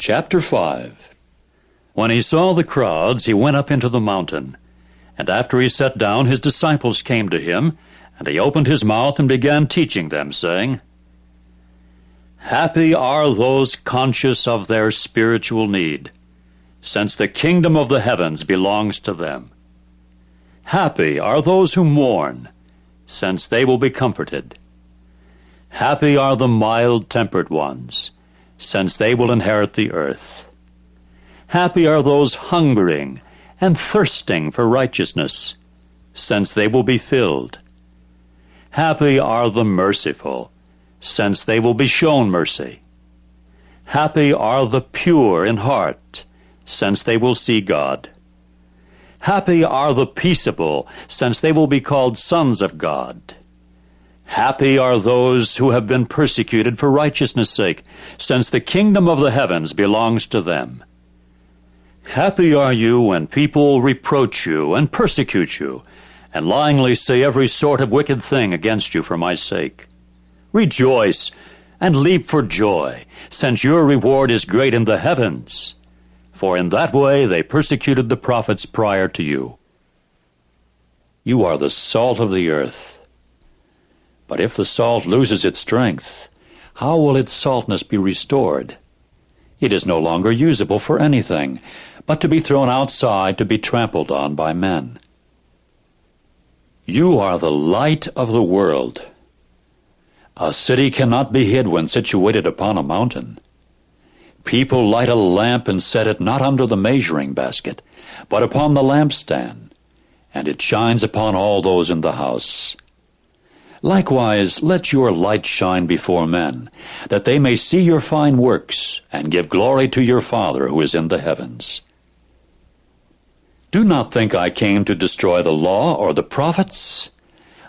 Chapter 5. When he saw the crowds, he went up into the mountain. And after he sat down, his disciples came to him, and he opened his mouth and began teaching them, saying, Happy are those conscious of their spiritual need, since the kingdom of the heavens belongs to them. Happy are those who mourn, since they will be comforted. Happy are the mild-tempered ones, since they will inherit the earth. Happy are those hungering and thirsting for righteousness, since they will be filled. Happy are the merciful, since they will be shown mercy. Happy are the pure in heart, since they will see God. Happy are the peaceable, since they will be called sons of God. Happy are those who have been persecuted for righteousness' sake, since the kingdom of the heavens belongs to them. Happy are you when people reproach you and persecute you, and lyingly say every sort of wicked thing against you for my sake. Rejoice and leap for joy, since your reward is great in the heavens. For in that way they persecuted the prophets prior to you. You are the salt of the earth. But if the salt loses its strength, how will its saltness be restored? It is no longer usable for anything, but to be thrown outside to be trampled on by men. You are the light of the world. A city cannot be hid when situated upon a mountain. People light a lamp and set it not under the measuring basket, but upon the lampstand, and it shines upon all those in the house. Likewise, let your light shine before men, that they may see your fine works, and give glory to your Father who is in the heavens. Do not think I came to destroy the law or the prophets.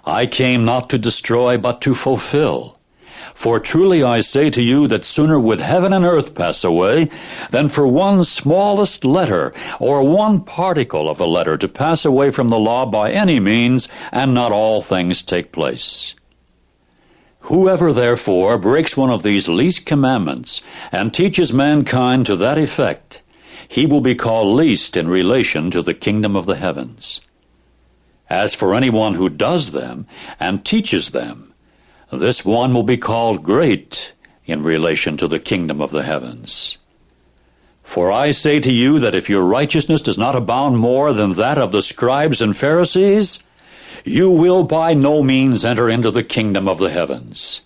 I came not to destroy, but to fulfill. For truly I say to you that sooner would heaven and earth pass away than for one smallest letter or one particle of a letter to pass away from the law by any means, and not all things take place. Whoever therefore breaks one of these least commandments and teaches mankind to that effect, he will be called least in relation to the kingdom of the heavens. As for anyone who does them and teaches them, this one will be called great in relation to the kingdom of the heavens. For I say to you that if your righteousness does not abound more than that of the scribes and Pharisees, you will by no means enter into the kingdom of the heavens.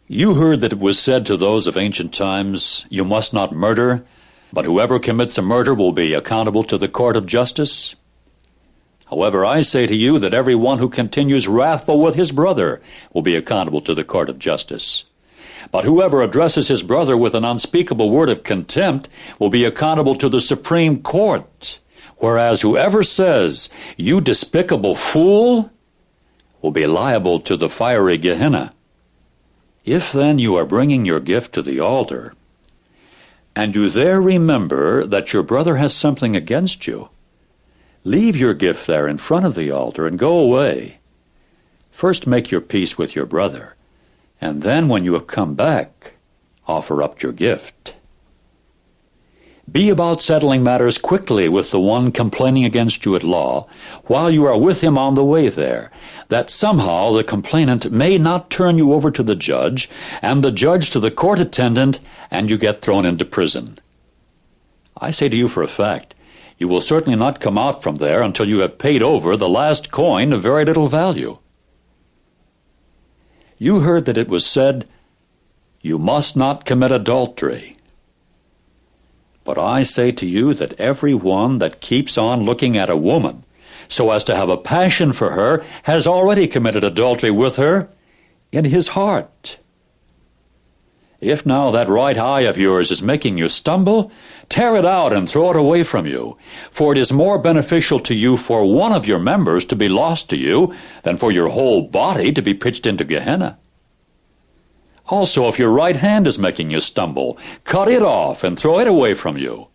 You heard that it was said to those of ancient times, You must not murder, but whoever commits a murder will be accountable to the court of justice. However, I say to you that every one who continues wrathful with his brother will be accountable to the court of justice. But whoever addresses his brother with an unspeakable word of contempt will be accountable to the Supreme Court. Whereas whoever says, You despicable fool, will be liable to the fiery Gehenna. If then you are bringing your gift to the altar, and you there remember that your brother has something against you, leave your gift there in front of the altar and go away. First make your peace with your brother, and then when you have come back, offer up your gift. Be about settling matters quickly with the one complaining against you at law, while you are with him on the way there, that somehow the complainant may not turn you over to the judge, and the judge to the court attendant, and you get thrown into prison. I say to you for a fact, you will certainly not come out from there until you have paid over the last coin of very little value. You heard that it was said, You must not commit adultery. But I say to you that every one that keeps on looking at a woman so as to have a passion for her has already committed adultery with her in his heart. If now that right eye of yours is making you stumble, tear it out and throw it away from you, for it is more beneficial to you for one of your members to be lost to you than for your whole body to be pitched into Gehenna. Also, if your right hand is making you stumble, cut it off and throw it away from you,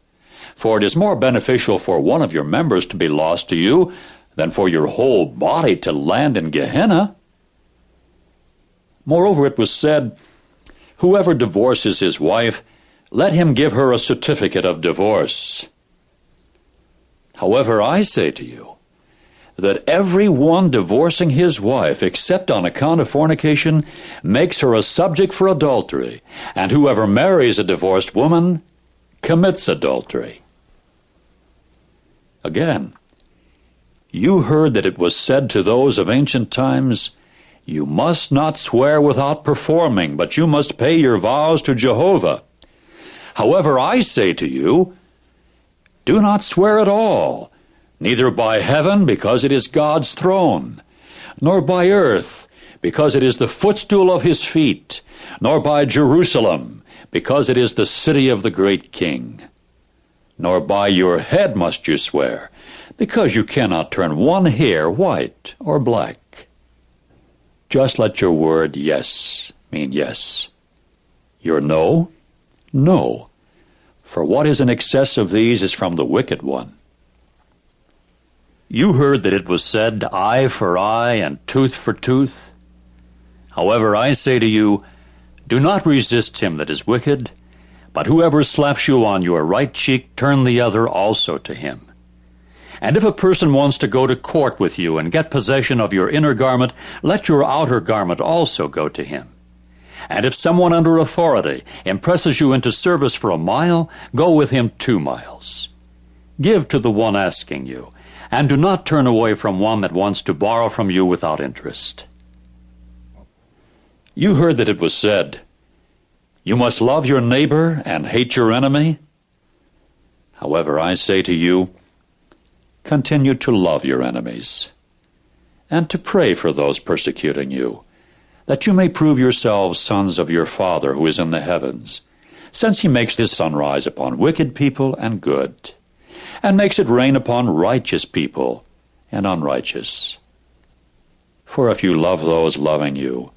for it is more beneficial for one of your members to be lost to you than for your whole body to land in Gehenna. Moreover, it was said, Whoever divorces his wife, let him give her a certificate of divorce. However, I say to you, that every one divorcing his wife, except on account of fornication, makes her a subject for adultery, and whoever marries a divorced woman commits adultery. Again, you heard that it was said to those of ancient times, "You must not swear without performing, but you must pay your vows to Jehovah." However, I say to you, do not swear at all, neither by heaven, because it is God's throne, nor by earth, because it is the footstool of his feet, nor by Jerusalem, because it is the city of the great King. Nor by your head must you swear, because you cannot turn one hair white or black. Just let your word yes mean yes, your no, no. For what is in excess of these is from the wicked one. You heard that it was said, eye for eye and tooth for tooth. However, I say to you, do not resist him that is wicked, but whoever slaps you on your right cheek, turn the other also to him. And if a person wants to go to court with you and get possession of your inner garment, let your outer garment also go to him. And if someone under authority impresses you into service for a mile, go with him 2 miles. Give to the one asking you, and do not turn away from one that wants to borrow from you without interest. You heard that it was said, you must love your neighbor and hate your enemy. However, I say to you, continue to love your enemies, and to pray for those persecuting you, that you may prove yourselves sons of your Father who is in the heavens, since he makes his sun rise upon wicked people and good, and makes it rain upon righteous people and unrighteous. For if you love those loving you,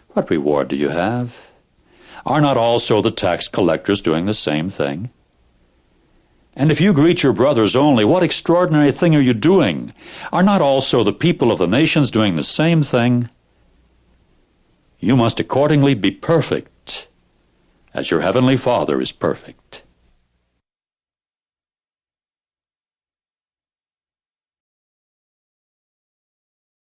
what reward do you have? Are not also the tax collectors doing the same thing? And if you greet your brothers only, what extraordinary thing are you doing? Are not also the people of the nations doing the same thing? You must accordingly be perfect, as your heavenly Father is perfect.